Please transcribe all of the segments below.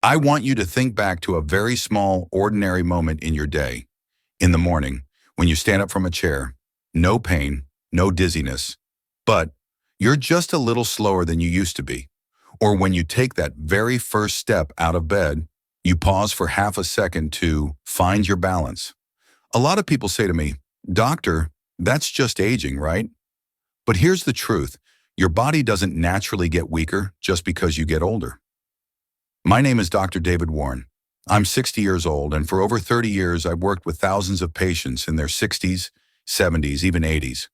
I want you to think back to a very small, ordinary moment in your day. In the morning, when you stand up from a chair, no pain, no dizziness, but you're just a little slower than you used to be. Or when you take that very first step out of bed, you pause for half a second to find your balance. A lot of people say to me, "Doctor, that's just aging, right?" But here's the truth. Your body doesn't naturally get weaker just because you get older. My name is Dr. David Warren. I'm 60 years old, and for over 30 years, I've worked with thousands of patients in their 60s, 70s, even 80s.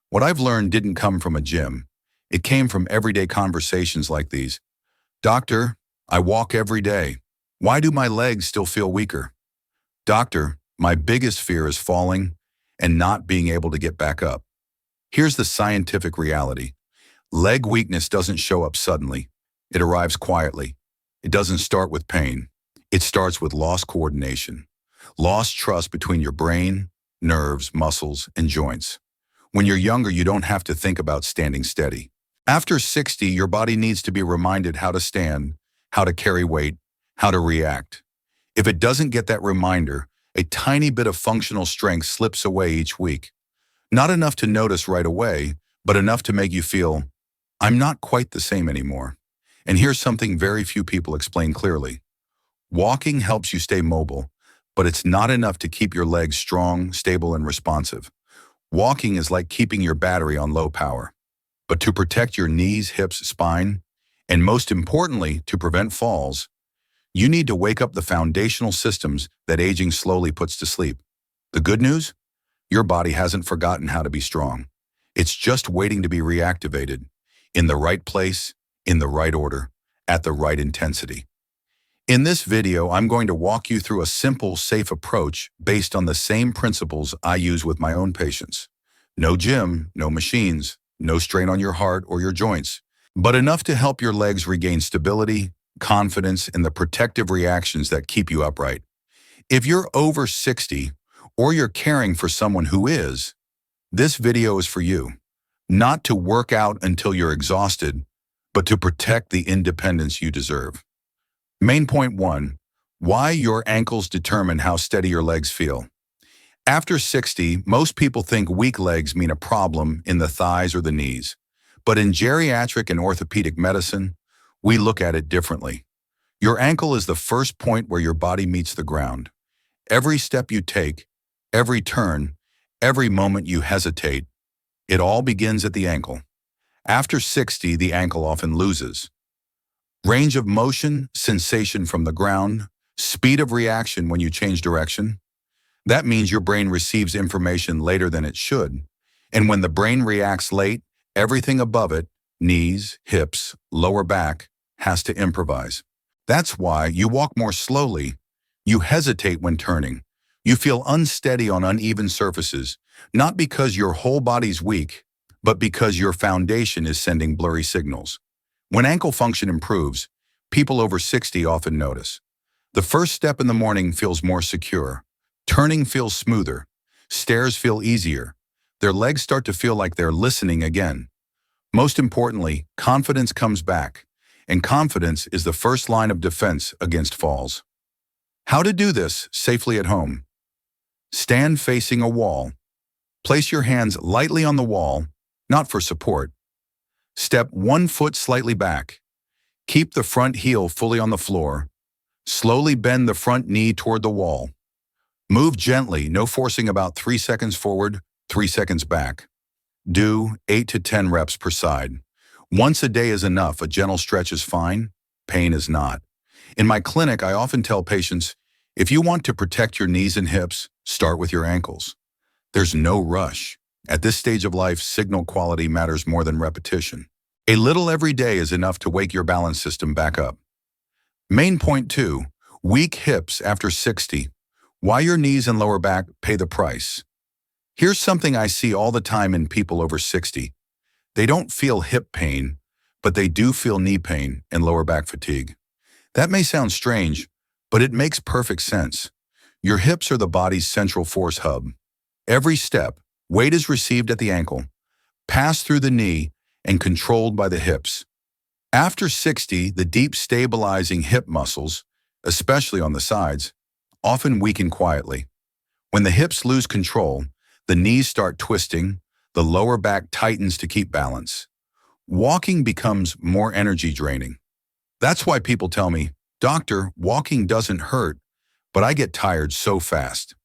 What I've learned didn't come from a gym. It came from everyday conversations like these. "Doctor, I walk every day. Why do my legs still feel weaker?" "Doctor, my biggest fear is falling and not being able to get back up." Here's the scientific reality. Leg weakness doesn't show up suddenly. It arrives quietly. It doesn't start with pain. It starts with lost coordination, lost trust between your brain, nerves, muscles, and joints. When you're younger, you don't have to think about standing steady. After 60, your body needs to be reminded how to stand, how to carry weight, how to react. If it doesn't get that reminder, a tiny bit of functional strength slips away each week. Not enough to notice right away, but enough to make you feel, "I'm not quite the same anymore." And here's something very few people explain clearly. Walking helps you stay mobile, but it's not enough to keep your legs strong, stable, and responsive. Walking is like keeping your battery on low power. But to protect your knees, hips, spine, and most importantly, to prevent falls, you need to wake up the foundational systems that aging slowly puts to sleep. The good news? Your body hasn't forgotten how to be strong. It's just waiting to be reactivated, in the right place, in the right order, at the right intensity. In this video, I'm going to walk you through a simple, safe approach based on the same principles I use with my own patients. No gym, no machines, no strain on your heart or your joints, but enough to help your legs regain stability, confidence, and the protective reactions that keep you upright. If you're over 60 or you're caring for someone who is, this video is for you. Not to work out until you're exhausted, but to protect the independence you deserve. Main point 1, why your ankles determine how steady your legs feel. After 60, most people think weak legs mean a problem in the thighs or the knees. But in geriatric and orthopedic medicine, we look at it differently. Your ankle is the first point where your body meets the ground. Every step you take, every turn, every moment you hesitate, it all begins at the ankle. After 60, the ankle often loses range of motion, sensation from the ground, speed of reaction when you change direction. That means your brain receives information later than it should. And when the brain reacts late, everything above it, knees, hips, lower back, has to improvise. That's why you walk more slowly. You hesitate when turning. You feel unsteady on uneven surfaces, not because your whole body's weak, but because your foundation is sending blurry signals. When ankle function improves, people over 60 often notice. The first step in the morning feels more secure. Turning feels smoother. Stairs feel easier. Their legs start to feel like they're listening again. Most importantly, confidence comes back, and confidence is the first line of defense against falls. How to do this safely at home? Stand facing a wall. Place your hands lightly on the wall, not for support. Step 1 foot slightly back. Keep the front heel fully on the floor. Slowly bend the front knee toward the wall. Move gently, no forcing, about 3 seconds forward, 3 seconds back. Do 8 to 10 reps per side. Once a day is enough. A gentle stretch is fine. Pain is not. In my clinic, I often tell patients, if you want to protect your knees and hips, start with your ankles. There's no rush. At this stage of life, signal quality matters more than repetition. A little every day is enough to wake your balance system back up. Main point 2, weak hips after 60. Why your knees and lower back pay the price. Here's something I see all the time in people over 60. They don't feel hip pain, but they do feel knee pain and lower back fatigue. That may sound strange, but it makes perfect sense. Your hips are the body's central force hub. Every step, weight is received at the ankle, passed through the knee, and controlled by the hips. After 60, the deep stabilizing hip muscles, especially on the sides, often weaken quietly. When the hips lose control, the knees start twisting, the lower back tightens to keep balance. Walking becomes more energy draining. That's why people tell me, "Doctor, walking doesn't hurt, but I get tired so fast."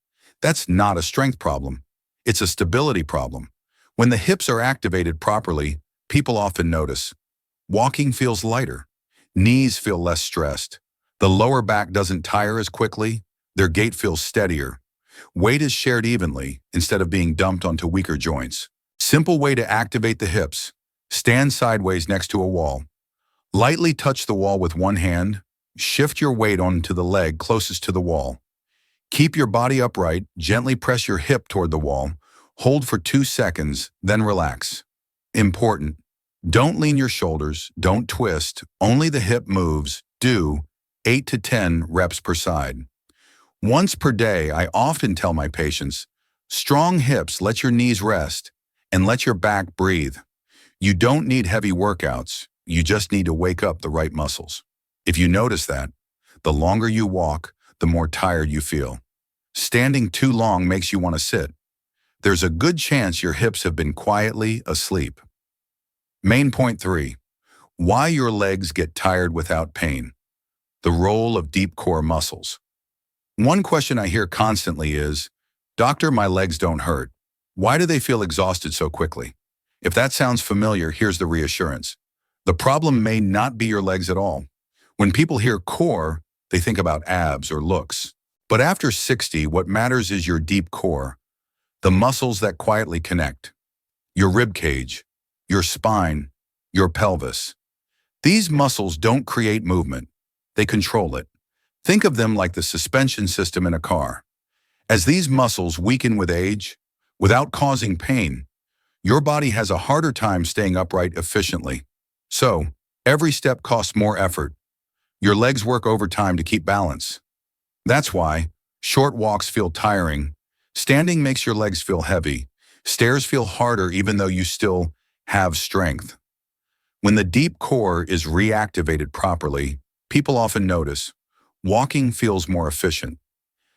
That's not a strength problem. It's a stability problem. When the hips are activated properly, people often notice. Walking feels lighter. Knees feel less stressed. The lower back doesn't tire as quickly. Their gait feels steadier. Weight is shared evenly instead of being dumped onto weaker joints. Simple way to activate the hips. Stand sideways next to a wall. Lightly touch the wall with one hand. Shift your weight onto the leg closest to the wall. Keep your body upright, gently press your hip toward the wall. Hold for 2 seconds, then relax. Important. Don't lean your shoulders, don't twist, only the hip moves. Do 8 to 10 reps per side. Once per day, I often tell my patients, strong hips let your knees rest and let your back breathe. You don't need heavy workouts, you just need to wake up the right muscles. If you notice that, the longer you walk, the more tired you feel. Standing too long makes you want to sit. There's a good chance your hips have been quietly asleep. Main point 3. Why your legs get tired without pain. The role of deep core muscles. One question I hear constantly is, "Doctor, my legs don't hurt. Why do they feel exhausted so quickly?" If that sounds familiar, here's the reassurance. The problem may not be your legs at all. When people hear core, they think about abs or looks. But after 60, what matters is your deep core, the muscles that quietly connect. Your rib cage, your spine, your pelvis. These muscles don't create movement, they control it. Think of them like the suspension system in a car. As these muscles weaken with age, without causing pain, your body has a harder time staying upright efficiently. So, every step costs more effort. Your legs work overtime to keep balance. That's why short walks feel tiring, standing makes your legs feel heavy, stairs feel harder even though you still have strength. When the deep core is reactivated properly, people often notice, walking feels more efficient.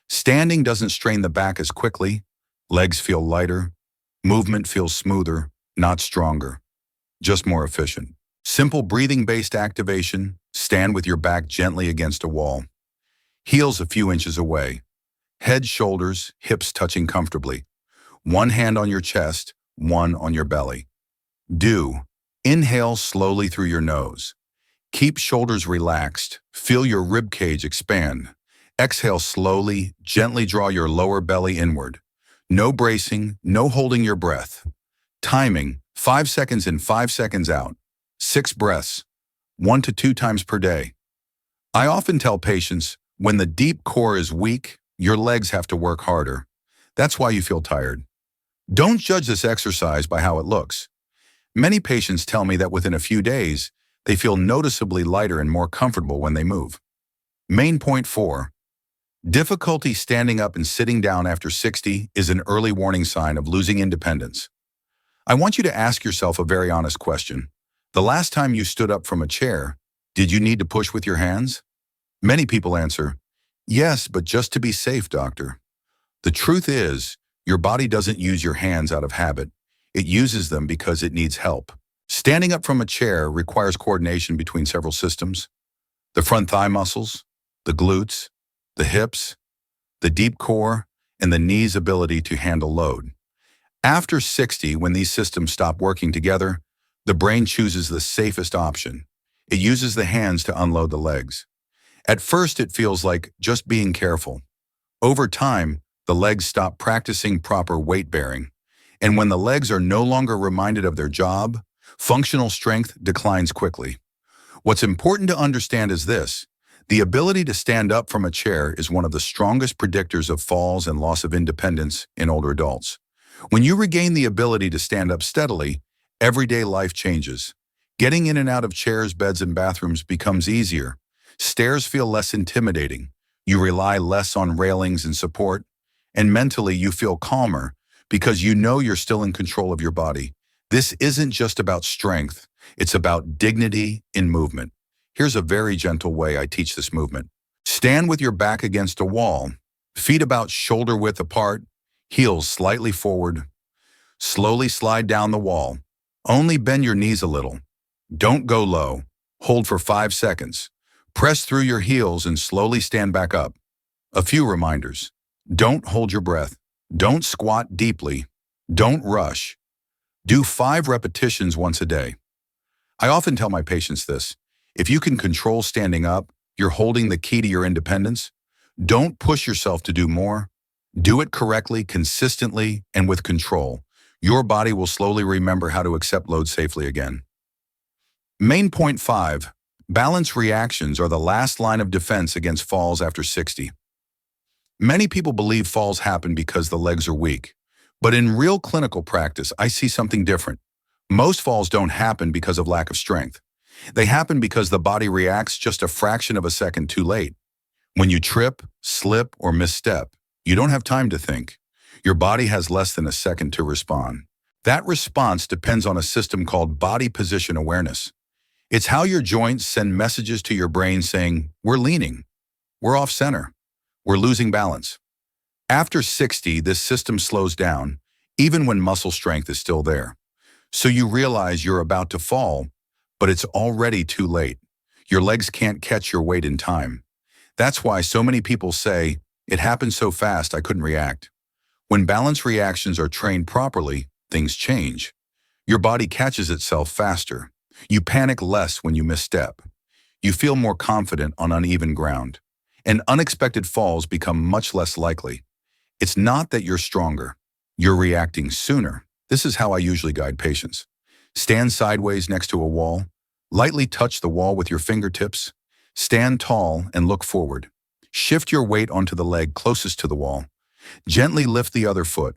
Standing doesn't strain the back as quickly, legs feel lighter, movement feels smoother, not stronger, just more efficient. Simple breathing-based activation, stand with your back gently against a wall. Heels a few inches away. Head, shoulders, hips touching comfortably. One hand on your chest, one on your belly. Do. Inhale slowly through your nose. Keep shoulders relaxed. Feel your rib cage expand. Exhale slowly, gently draw your lower belly inward. No bracing, no holding your breath. Timing, 5 seconds in, 5 seconds out. 6 breaths, 1 to 2 times per day. I often tell patients, when the deep core is weak, your legs have to work harder. That's why you feel tired. Don't judge this exercise by how it looks. Many patients tell me that within a few days, they feel noticeably lighter and more comfortable when they move. Main point 4. Difficulty standing up and sitting down after 60 is an early warning sign of losing independence. I want you to ask yourself a very honest question. The last time you stood up from a chair, did you need to push with your hands? Many people answer, "Yes, but just to be safe, doctor." The truth is, your body doesn't use your hands out of habit. It uses them because it needs help. Standing up from a chair requires coordination between several systems: the front thigh muscles, the glutes, the hips, the deep core, and the knee's ability to handle load. After 60, when these systems stop working together, the brain chooses the safest option. It uses the hands to unload the legs. At first, it feels like just being careful. Over time, the legs stop practicing proper weight bearing. And when the legs are no longer reminded of their job, functional strength declines quickly. What's important to understand is this: the ability to stand up from a chair is one of the strongest predictors of falls and loss of independence in older adults. When you regain the ability to stand up steadily, everyday life changes. Getting in and out of chairs, beds, and bathrooms becomes easier. Stairs feel less intimidating. You rely less on railings and support. And mentally, you feel calmer because you know you're still in control of your body. This isn't just about strength. It's about dignity in movement. Here's a very gentle way I teach this movement. Stand with your back against a wall, feet about shoulder width apart, heels slightly forward. Slowly slide down the wall. Only bend your knees a little. Don't go low. Hold for 5 seconds. Press through your heels and slowly stand back up. A few reminders. Don't hold your breath. Don't squat deeply. Don't rush. Do 5 repetitions once a day. I often tell my patients this. If you can control standing up, you're holding the key to your independence. Don't push yourself to do more. Do it correctly, consistently, and with control. Your body will slowly remember how to accept load safely again. Main point 5. Balance reactions are the last line of defense against falls after 60. Many people believe falls happen because the legs are weak. But in real clinical practice, I see something different. Most falls don't happen because of lack of strength. They happen because the body reacts just a fraction of a second too late. When you trip, slip, or misstep, you don't have time to think. Your body has less than a second to respond. That response depends on a system called body position awareness. It's how your joints send messages to your brain saying, we're leaning, we're off center, we're losing balance. After 60, this system slows down, even when muscle strength is still there. So you realize you're about to fall, but it's already too late. Your legs can't catch your weight in time. That's why so many people say, it happened so fast I couldn't react. When balance reactions are trained properly, things change. Your body catches itself faster. You panic less when you misstep. You feel more confident on uneven ground. And unexpected falls become much less likely. It's not that you're stronger. You're reacting sooner. This is how I usually guide patients. Stand sideways next to a wall. Lightly touch the wall with your fingertips. Stand tall and look forward. Shift your weight onto the leg closest to the wall. Gently lift the other foot.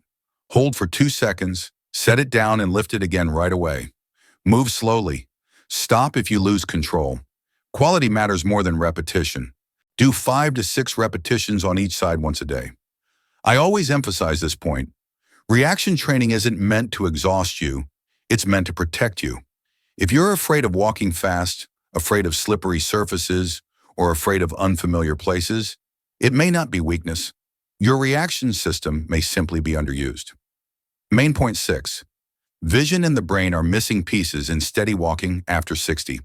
Hold for 2 seconds. Set it down and lift it again right away. Move slowly. Stop if you lose control. Quality matters more than repetition. Do 5 to 6 repetitions on each side once a day. I always emphasize this point. Reaction training isn't meant to exhaust you. It's meant to protect you. If you're afraid of walking fast, afraid of slippery surfaces, or afraid of unfamiliar places, it may not be weakness. Your reaction system may simply be underused. Main point 6. Vision and the brain are missing pieces in steady walking after 60.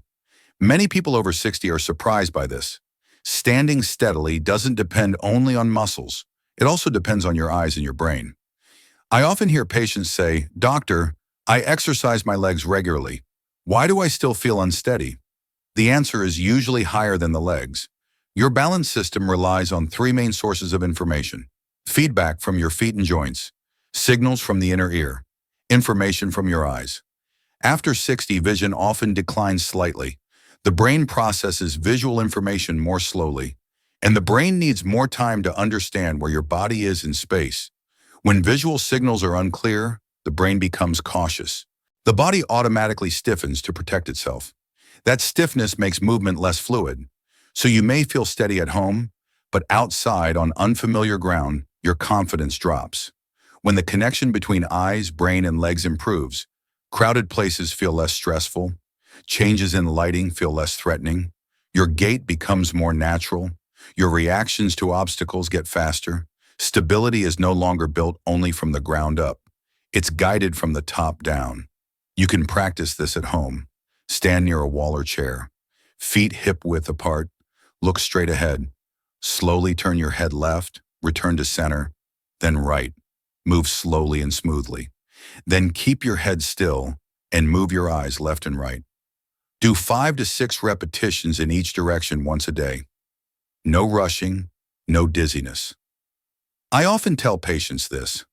Many people over 60 are surprised by this. Standing steadily doesn't depend only on muscles. It also depends on your eyes and your brain. I often hear patients say, "Doctor, I exercise my legs regularly. Why do I still feel unsteady?" The answer is usually higher than the legs. Your balance system relies on 3 main sources of information: feedback from your feet and joints, signals from the inner ear, information from your eyes. After 60, vision often declines slightly. The brain processes visual information more slowly, and the brain needs more time to understand where your body is in space. When visual signals are unclear, the brain becomes cautious. The body automatically stiffens to protect itself. That stiffness makes movement less fluid. So you may feel steady at home, but outside on unfamiliar ground, your confidence drops. When the connection between eyes, brain, and legs improves, crowded places feel less stressful, changes in lighting feel less threatening, your gait becomes more natural, your reactions to obstacles get faster. Stability is no longer built only from the ground up. It's guided from the top down. You can practice this at home. Stand near a wall or chair. Feet hip-width apart. Look straight ahead. Slowly turn your head left, return to center, then right. Move slowly and smoothly. Then keep your head still and move your eyes left and right. Do 5 to 6 repetitions in each direction once a day. No rushing, no dizziness. I often tell patients this.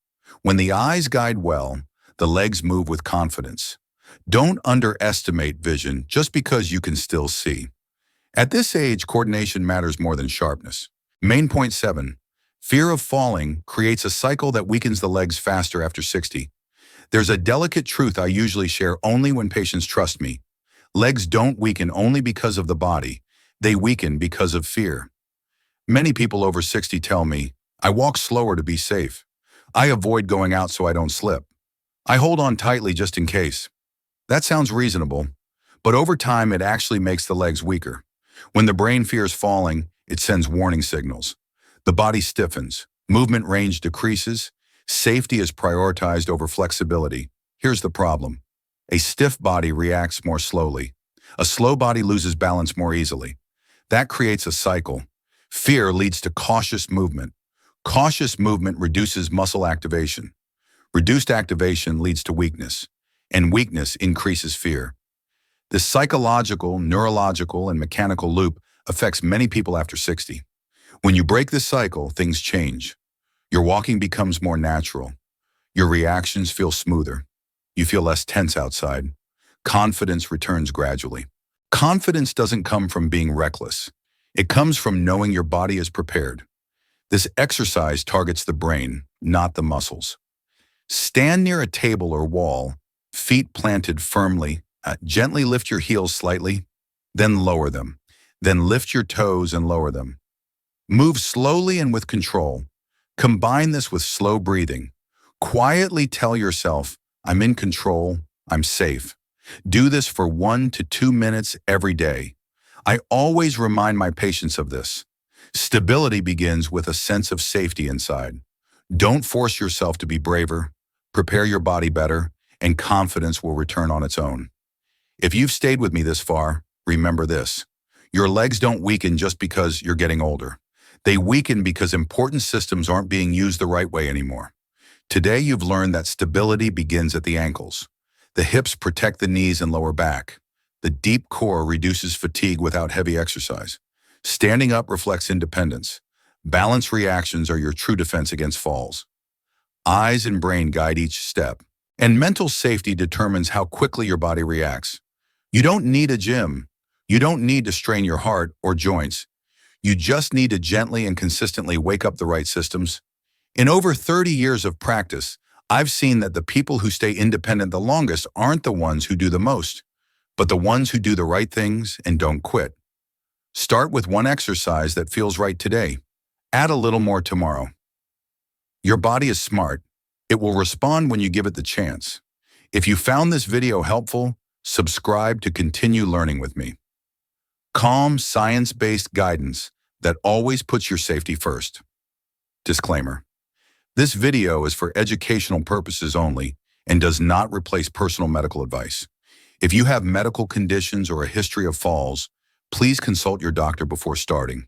When the eyes guide well, the legs move with confidence. Don't underestimate vision just because you can still see. At this age, coordination matters more than sharpness. Main point 7. Fear of falling creates a cycle that weakens the legs faster after 60. There's a delicate truth I usually share only when patients trust me. Legs don't weaken only because of the body. They weaken because of fear. Many people over 60 tell me, "I walk slower to be safe. I avoid going out so I don't slip. I hold on tightly just in case." That sounds reasonable, but over time it actually makes the legs weaker. When the brain fears falling, it sends warning signals. The body stiffens, movement range decreases, safety is prioritized over flexibility. Here's the problem. A stiff body reacts more slowly. A slow body loses balance more easily. That creates a cycle. Fear leads to cautious movement. Cautious movement reduces muscle activation. Reduced activation leads to weakness, and weakness increases fear. This psychological, neurological, and mechanical loop affects many people after 60. When you break this cycle, things change. Your walking becomes more natural. Your reactions feel smoother. You feel less tense outside. Confidence returns gradually. Confidence doesn't come from being reckless. It comes from knowing your body is prepared. This exercise targets the brain, not the muscles. Stand near a table or wall, feet planted firmly. Gently lift your heels slightly, then lower them. Then lift your toes and lower them. Move slowly and with control. Combine this with slow breathing. Quietly tell yourself, I'm in control, I'm safe. Do this for 1 to 2 minutes every day. I always remind my patients of this. Stability begins with a sense of safety inside. Don't force yourself to be braver. Prepare your body better, and confidence will return on its own. If you've stayed with me this far, remember this. Your legs don't weaken just because you're getting older. They weaken because important systems aren't being used the right way anymore. Today you've learned that stability begins at the ankles. The hips protect the knees and lower back. The deep core reduces fatigue without heavy exercise. Standing up reflects independence. Balance reactions are your true defense against falls. Eyes and brain guide each step. And mental safety determines how quickly your body reacts. You don't need a gym. You don't need to strain your heart or joints. You just need to gently and consistently wake up the right systems. In over 30 years of practice, I've seen that the people who stay independent the longest aren't the ones who do the most, but the ones who do the right things and don't quit. Start with one exercise that feels right today. Add a little more tomorrow. Your body is smart. It will respond when you give it the chance. If you found this video helpful, subscribe to continue learning with me. Calm, science-based guidance that always puts your safety first. Disclaimer. This video is for educational purposes only and does not replace personal medical advice. If you have medical conditions or a history of falls, please consult your doctor before starting.